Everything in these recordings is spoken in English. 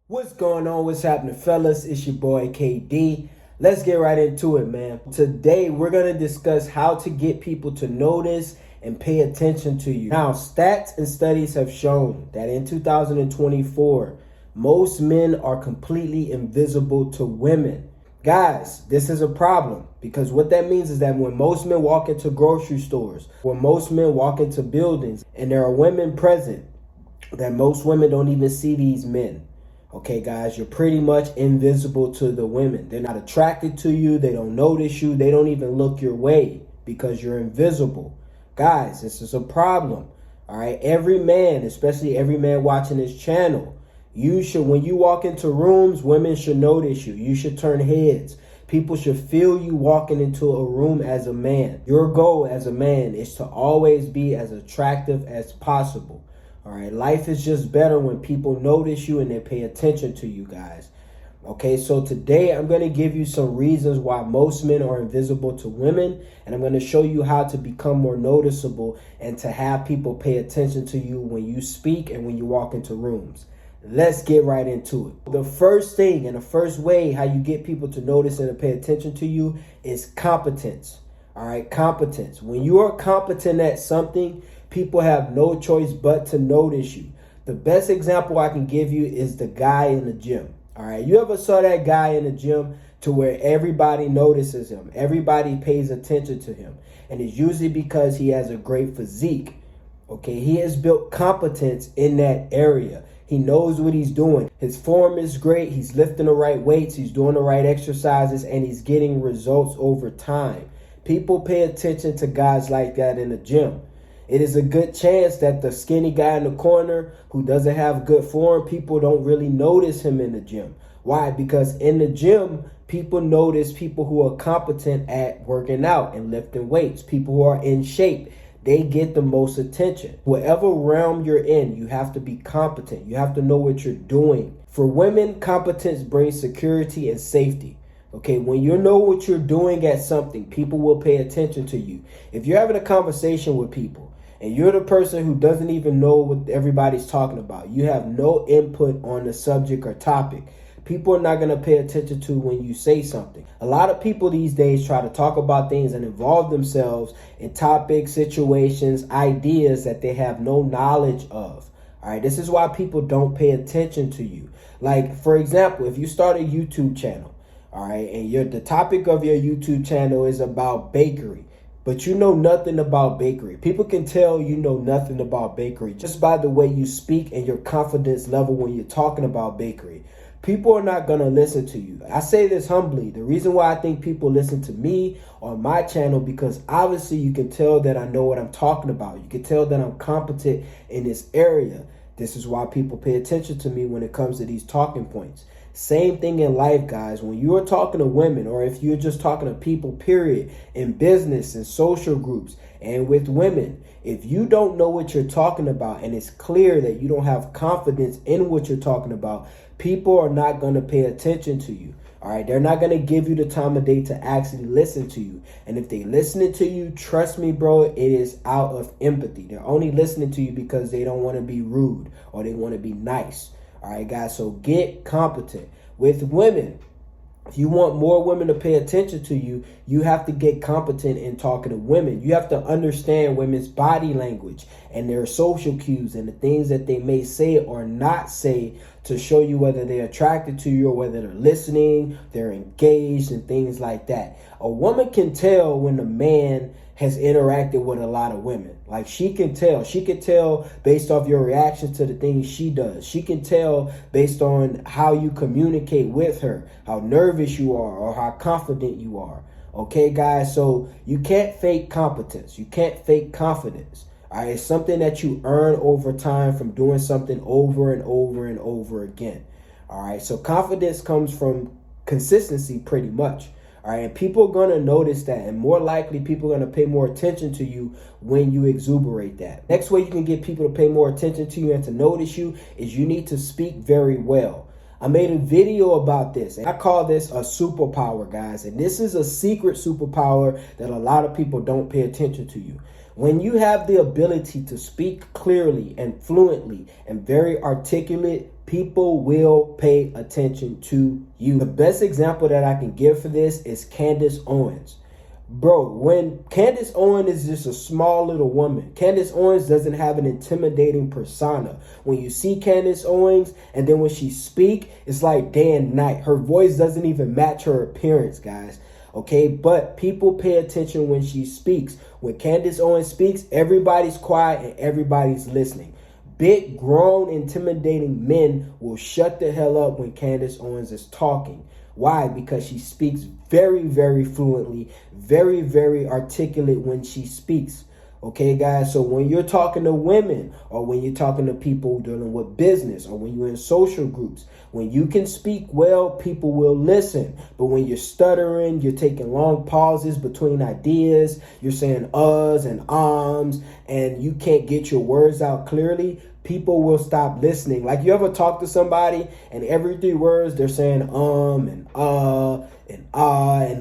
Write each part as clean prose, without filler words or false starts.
What's going on? What's happening, fellas? It's your boy KD. Let's get right into it, man. Today, we're going to discuss how to get people to notice and pay attention to you. Now, stats and studies have shown that in 2024, most men are completely invisible to women. Guys, this is a problem because what that means is that when most men walk into grocery stores, when most men walk into buildings, and there are women present, that most women don't even see these men. Okay, guys, you're pretty much invisible to the women. They're not attracted to you. They don't notice you. They don't even look your way because you're invisible. Guys, this is a problem. All right, every man, especially every man watching this channel, when you walk into rooms, women should notice you. You should turn heads. People should feel you walking into a room as a man. Your goal as a man is to always be as attractive as possible. All right, life is just better when people notice you and they pay attention to you, guys. Okay, so today I'm going to give you some reasons why most men are invisible to women, and I'm going to show you how to become more noticeable and to have people pay attention to you when you speak and when you walk into rooms. Let's get right into it. The first thing and the first way how you get people to notice and to pay attention to you is competence. All right, competence. When you are competent at something, people have no choice but to notice you. The best example I can give you is the guy in the gym. All right, you ever saw that guy in the gym to where everybody notices him? Everybody pays attention to him. And it's usually because he has a great physique. Okay, he has built competence in that area. He knows what he's doing. His form is great. He's lifting the right weights. He's doing the right exercises, and he's getting results over time. People pay attention to guys like that in the gym. It is a good chance that the skinny guy in the corner who doesn't have good form, people don't really notice him in the gym. Why? Because in the gym, people notice people who are competent at working out and lifting weights, people who are in shape. They get the most attention. Whatever realm you're in, you have to be competent. You have to know what you're doing. For women, competence brings security and safety. Okay, when you know what you're doing at something, people will pay attention to you. If you're having a conversation with people and you're the person who doesn't even know what everybody's talking about, you have no input on the subject or topic, people are not going to pay attention to when you say something. A lot of people these days try to talk about things and involve themselves in topics, situations, ideas that they have no knowledge of. All right, this is why people don't pay attention to you. Like, for example, if you start a YouTube channel, all right, and the topic of your YouTube channel is about bakery, but you know nothing about bakery. People can tell you know nothing about bakery just by the way you speak and your confidence level when you're talking about bakery. People are not going to listen to you. I say this humbly. The reason why I think people listen to me on my channel, because obviously you can tell that I know what I'm talking about. You can tell that I'm competent in this area. This is why people pay attention to me when it comes to these talking points. Same thing in life, guys. When you are talking to women, or if you're just talking to people, period, in business and social groups and with women, if you don't know what you're talking about and it's clear that you don't have confidence in what you're talking about, people are not going to pay attention to you. All right, they're not going to give you the time of day to actually listen to you. And if they're listening to you, trust me, bro, it is out of empathy. They're only listening to you because they don't want to be rude or they want to be nice. All right, guys, so get competent. With women, if you want more women to pay attention to you, you have to get competent in talking to women. You have to understand women's body language and their social cues and the things that they may say or not say to show you whether they're attracted to you or whether they're listening, they're engaged, and things like that. A woman can tell when a man has interacted with a lot of women. Like, she can tell. She can tell based off your reactions to the things she does. She can tell based on how you communicate with her, how nervous you are or how confident you are. Okay, guys? So you can't fake competence. You can't fake confidence. All right, it's something that you earn over time from doing something over and over and over again. All right, so confidence comes from consistency pretty much. All right, and people are going to notice that, and more likely people are going to pay more attention to you when you exuberate that. Next way you can get people to pay more attention to you and to notice you is you need to speak very well. I made a video about this, and I call this a superpower, guys. And this is a secret superpower that a lot of people don't pay attention to you. When you have the ability to speak clearly and fluently and very articulate, people will pay attention to you. The best example that I can give for this is Candace Owens. Bro, when Candace Owens is just a small little woman, Candace Owens doesn't have an intimidating persona. When you see Candace Owens and then when she speak, it's like day and night. Her voice doesn't even match her appearance, guys. Okay, but people pay attention when she speaks. When Candace Owens speaks, everybody's quiet and everybody's listening. Big, grown, intimidating men will shut the hell up when Candace Owens is talking. Why? Because she speaks very, very fluently, very, very articulate when she speaks. Okay, guys, so when you're talking to women or when you're talking to people dealing with business or when you're in social groups, when you can speak well, people will listen. But when you're stuttering, you're taking long pauses between ideas, you're saying uhs and ums, and you can't get your words out clearly, people will stop listening. Like, you ever talk to somebody and every 3 words they're saying and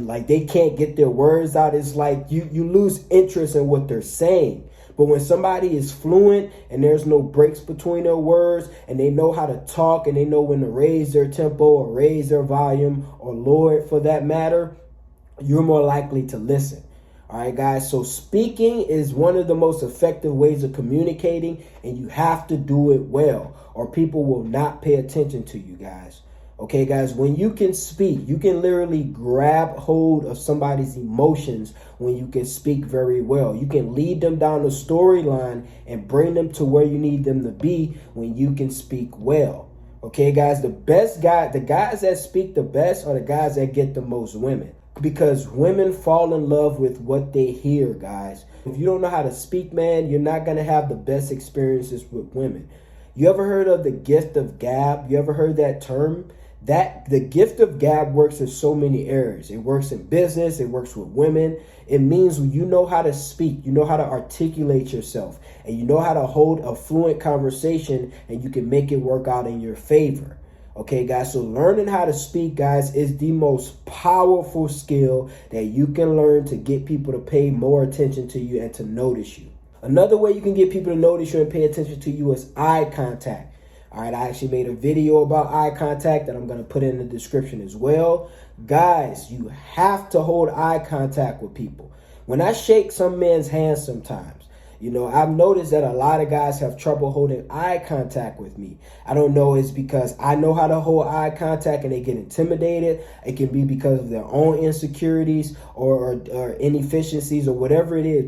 like they can't get their words out? It's like you lose interest in what they're saying. But when somebody is fluent and there's no breaks between their words and they know how to talk and they know when to raise their tempo or raise their volume or lower it for that matter, you're more likely to listen. All right, guys, so speaking is one of the most effective ways of communicating, and you have to do it well or people will not pay attention to you, guys. Okay, guys, when you can speak, you can literally grab hold of somebody's emotions when you can speak very well. You can lead them down the storyline and bring them to where you need them to be when you can speak well. Okay, guys, the guys that speak the best are the guys that get the most women. Because women fall in love with what they hear, guys. If you don't know how to speak, man, you're not going to have the best experiences with women. You ever heard of the gift of gab? You ever heard that term? That the gift of gab works in so many areas. It works in business. It works with women. It means you know how to speak. You know how to articulate yourself. And you know how to hold a fluent conversation and you can make it work out in your favor. Okay, guys, so learning how to speak, guys, is the most powerful skill that you can learn to get people to pay more attention to you and to notice you. Another way you can get people to notice you and pay attention to you is eye contact. All right, I actually made a video about eye contact that I'm going to put in the description as well. Guys, you have to hold eye contact with people. When I shake some men's hands sometimes, you know, I've noticed that a lot of guys have trouble holding eye contact with me. I don't know, it's because I know how to hold eye contact and they get intimidated. It can be because of their own insecurities or inefficiencies or whatever it is.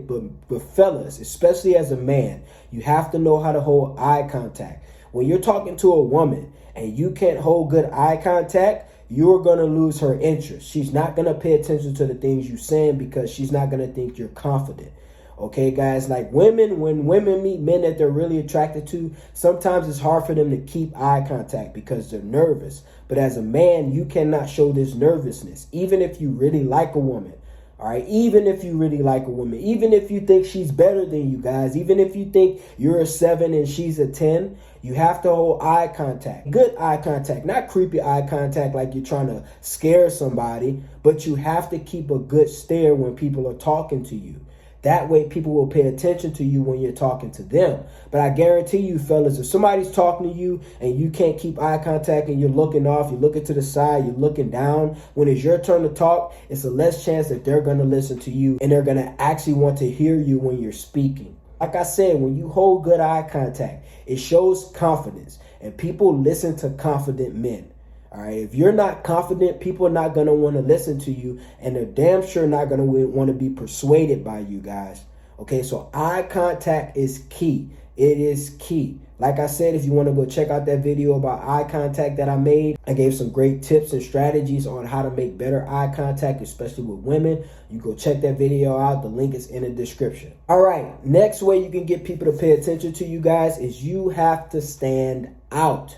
But fellas, especially as a man, you have to know how to hold eye contact. When you're talking to a woman and you can't hold good eye contact, you're going to lose her interest. She's not going to pay attention to the things you're saying because she's not going to think you're confident. Okay, guys, like when women meet men that they're really attracted to, sometimes it's hard for them to keep eye contact because they're nervous. But as a man, you cannot show this nervousness, even if you really like a woman. All right, even if you really like a woman, even if you think she's better than you, guys, even if you think you're a 7 and she's a 10, you have to hold eye contact. Good eye contact, not creepy eye contact like you're trying to scare somebody, but you have to keep a good stare when people are talking to you. That way people will pay attention to you when you're talking to them. But I guarantee you, fellas, if somebody's talking to you and you can't keep eye contact and you're looking off, you're looking to the side, you're looking down, when it's your turn to talk, it's a less chance that they're going to listen to you and they're going to actually want to hear you when you're speaking. Like I said, when you hold good eye contact, it shows confidence, and people listen to confident men. All right, if you're not confident, people are not going to want to listen to you, and they're damn sure not going to want to be persuaded by you, guys. Okay, so eye contact is key. It is key. Like I said, if you want to go check out that video about eye contact that I made, I gave some great tips and strategies on how to make better eye contact, especially with women. You go check that video out. The link is in the description. All right, next way you can get people to pay attention to you guys is you have to stand out.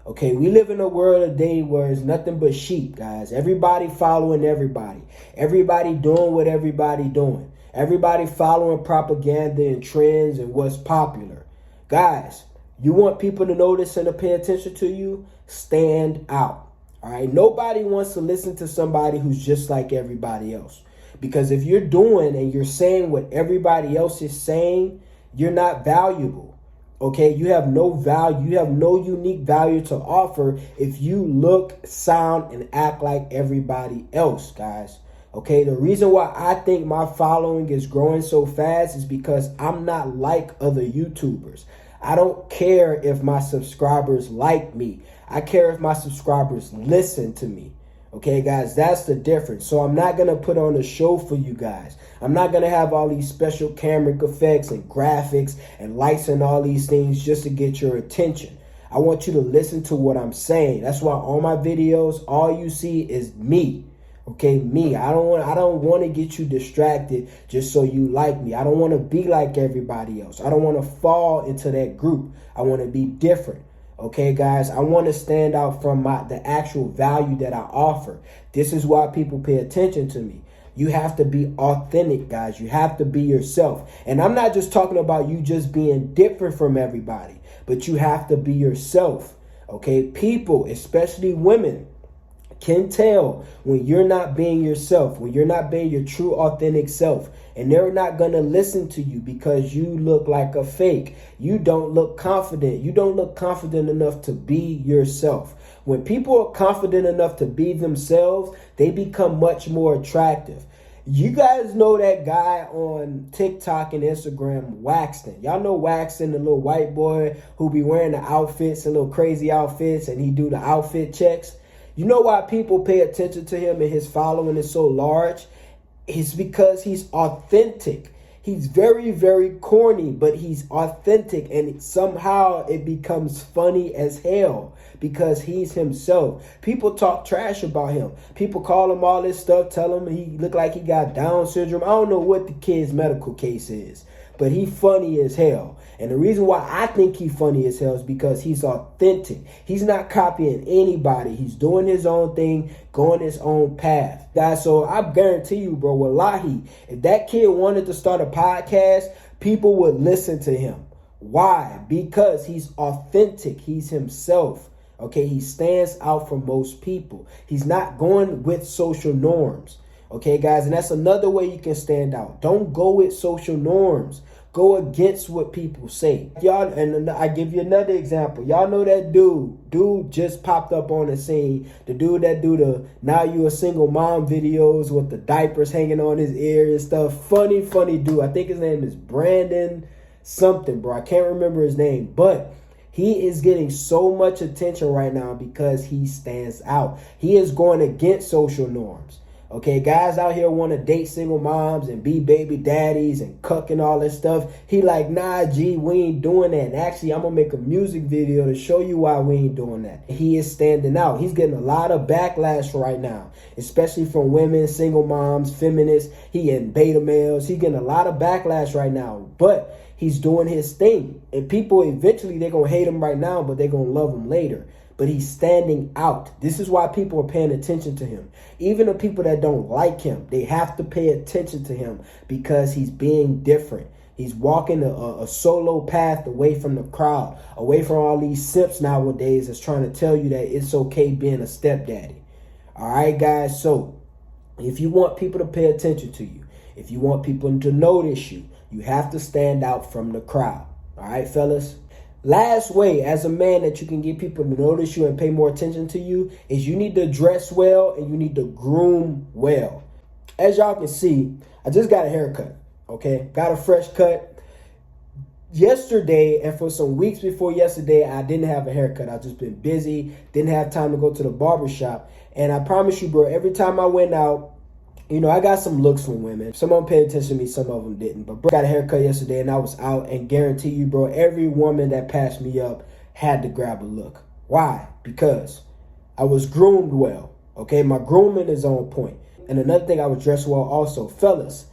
Okay, we live in a world today where it's nothing but sheep, guys. Everybody following everybody. Everybody doing what everybody doing. Everybody following propaganda and trends and what's popular. Guys, you want people to notice and to pay attention to you? Stand out. All right, nobody wants to listen to somebody who's just like everybody else. Because if you're doing and you're saying what everybody else is saying, you're not valuable. Okay, you have no value. You have no unique value to offer if you look, sound, and act like everybody else, guys. Okay, the reason why I think my following is growing so fast is because I'm not like other YouTubers. I don't care if my subscribers like me. I care if my subscribers listen to me. Okay, guys, that's the difference. So I'm not going to put on a show for you guys. I'm not going to have all these special camera effects and graphics and lights and all these things just to get your attention. I want you to listen to what I'm saying. That's why on my videos, all you see is me. Okay, me. I don't want to get you distracted just so you like me. I don't want to be like everybody else. I don't want to fall into that group. I want to be different. Okay, guys, I want to stand out from the actual value that I offer. This is why people pay attention to me. You have to be authentic, guys. You have to be yourself. And I'm not just talking about you just being different from everybody, but you have to be yourself. Okay, people, especially women, can tell when you're not being yourself, when you're not being your true authentic self, and they're not going to listen to you because you look like a fake. You don't look confident. You don't look confident enough to be yourself. When people are confident enough to be themselves, they become much more attractive. You guys know that guy on TikTok and Instagram, Waxton. Y'all know Waxton, the little white boy who be wearing the outfits and little crazy outfits, and he do the outfit checks. You know why people pay attention to him and his following is so large? It's because he's authentic. He's very, very corny, but he's authentic, and somehow it becomes funny as hell because he's himself. People talk trash about him. People call him all this stuff, tell him he look like he got Down syndrome. I don't know what the kid's medical case is, but he funny as hell. And the reason why I think he's funny as hell is because he's authentic. He's not copying anybody. He's doing his own thing, going his own path. Guys, so I guarantee you, bro, wallahi, if that kid wanted to start a podcast, people would listen to him. Why? Because he's authentic. He's himself. Okay, he stands out from most people. He's not going with social norms. Okay, guys, and that's another way you can stand out. Don't go with social norms. Go against what people say. Y'all, and I give you another example. Y'all know that dude just popped up on the scene. The dude that do the "Now You a Single Mom" videos with the diapers hanging on his ear and stuff. Funny dude. I think his name is Brandon something, bro. I can't remember his name, but he is getting so much attention right now because he stands out. He is going against social norms. Okay, guys out here want to date single moms and be baby daddies and cuck and all that stuff. He like, nah, G, we ain't doing that. And actually, I'm going to make a music video to show you why we ain't doing that. He is standing out. He's getting a lot of backlash right now, especially from women, single moms, feminists. He getting beta males. He getting a lot of backlash right now, but he's doing his thing. And people eventually, they're going to hate him right now, but they're going to love him later. But he's standing out. This is why people are paying attention to him. Even the people that don't like him, they have to pay attention to him because he's being different. He's walking a solo path away from the crowd, away from all these simps nowadays that's trying to tell you that it's okay being a stepdaddy. All right, guys. So if you want people to pay attention to you, if you want people to notice you, you have to stand out from the crowd. All right, fellas. Last way, as a man, that you can get people to notice you and pay more attention to you is you need to dress well and you need to groom well. As y'all can see, I just got a haircut, okay? Got a fresh cut. Yesterday, and for some weeks before yesterday, I didn't have a haircut. I've just been busy, didn't have time to go to the barber shop. And I promise you, bro, every time I went out, you know, I got some looks from women. Some of them paid attention to me, some of them didn't. But bro, I got a haircut yesterday and I was out, and guarantee you, bro, every woman that passed me up had to grab a look. Why? Because I was groomed well. Okay, my grooming is on point. And another thing, I was dressed well also. Fellas,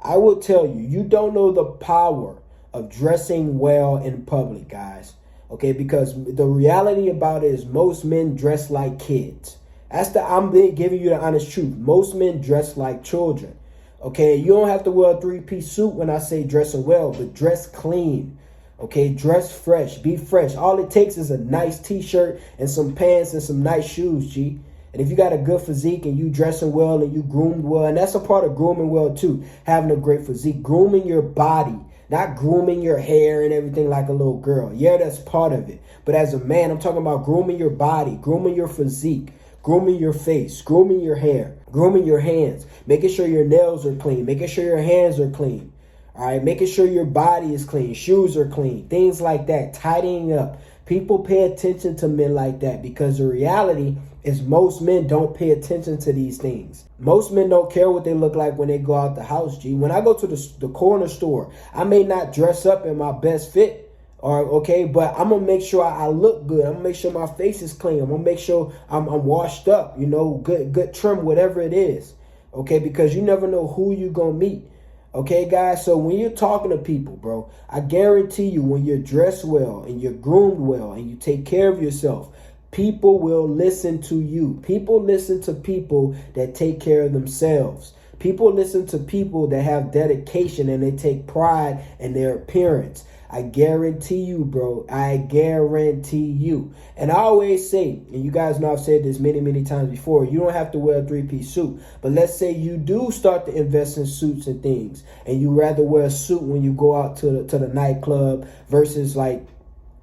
I will tell you, you don't know the power of dressing well in public, guys. Okay, because the reality about it is most men dress like kids. I'm giving you the honest truth. Most men dress like children. Okay, you don't have to wear a 3-piece suit when I say dressing well, but dress clean. Okay, dress fresh, be fresh. All it takes is a nice t-shirt and some pants and some nice shoes, G. And if you got a good physique and you dressing well and you groomed well, and that's a part of grooming well too, having a great physique, grooming your body, not grooming your hair and everything like a little girl. Yeah, that's part of it. But as a man, I'm talking about grooming your body, grooming your physique, grooming your face, grooming your hair, grooming your hands, making sure your nails are clean, making sure your hands are clean. All right, making sure your body is clean, shoes are clean, things like that, tidying up. People pay attention to men like that because the reality is most men don't pay attention to these things. Most men don't care what they look like when they go out the house, G. When I go to the corner store, I may not dress up in my best fit, but I'm going to make sure I look good. I'm going to make sure my face is clean. I'm going to make sure I'm washed up, good trim, whatever it is, okay, because you never know who you're going to meet. Okay, guys, so when you're talking to people, bro, I guarantee you when you're dressed well and you're groomed well and you take care of yourself, people will listen to you. People listen to people that take care of themselves. People listen to people that have dedication and they take pride in their appearance. I guarantee you, bro. I guarantee you. And I always say, and you guys know I've said this many, many times before, you don't have to wear a three-piece suit. But let's say you do start to invest in suits and things, and you rather wear a suit when you go out to the nightclub versus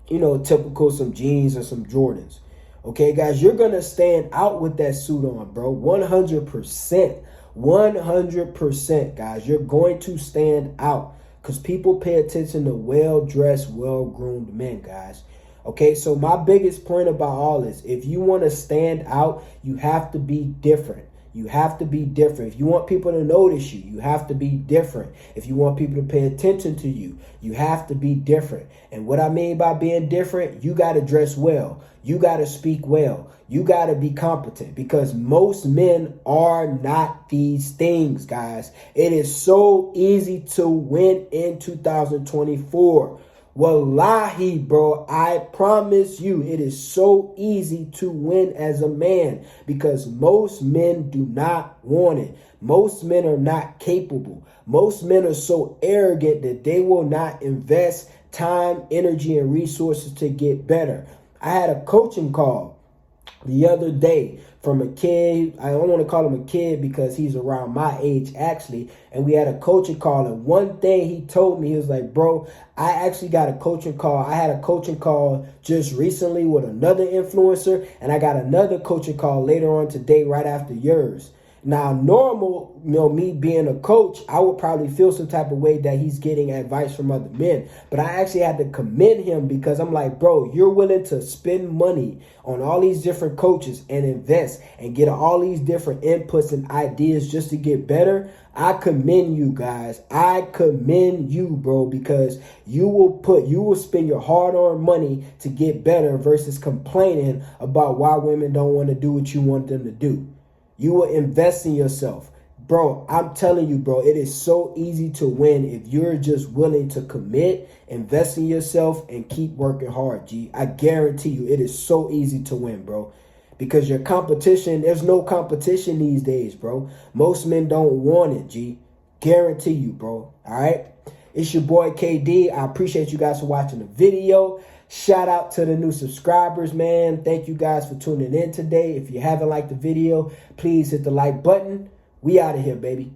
typical some jeans or some Jordans. Okay, guys, you're going to stand out with that suit on, bro. 100%. 100%, guys. You're going to stand out. Because people pay attention to well-dressed, well-groomed men, guys. Okay, so my biggest point about all this, if you want to stand out, you have to be different. You have to be different. If you want people to notice you, you have to be different. If you want people to pay attention to you, you have to be different. And what I mean by being different, you got to dress well. You got to speak well. You got to be competent because most men are not these things, guys. It is so easy to win in 2024. Wallahi, bro, I promise you, it is so easy to win as a man because most men do not want it. Most men are not capable. Most men are so arrogant that they will not invest time, energy, and resources to get better. I had a coaching call the other day from a kid. I don't want to call him a kid because he's around my age, actually. And we had a coaching call. And one thing he told me, he was like, bro, I actually got a coaching call. I had a coaching call just recently with another influencer. And I got another coaching call later on today, right after yours. Now, normal, me being a coach, I would probably feel some type of way that he's getting advice from other men. But I actually had to commend him because I'm like, bro, you're willing to spend money on all these different coaches and invest and get all these different inputs and ideas just to get better. I commend you guys. I commend you, bro, because you will spend your hard-earned money to get better versus complaining about why women don't want to do what you want them to do. You will invest in yourself. Bro, I'm telling you, bro, it is so easy to win if you're just willing to commit, invest in yourself, and keep working hard, G. I guarantee you it is so easy to win, bro. Because your competition, there's no competition these days, bro. Most men don't want it, G. Guarantee you, bro. All right? It's your boy, KD. I appreciate you guys for watching the video. Shout out to the new subscribers, man. Thank you guys for tuning in today. If you haven't liked the video, please hit the like button. We out of here, baby.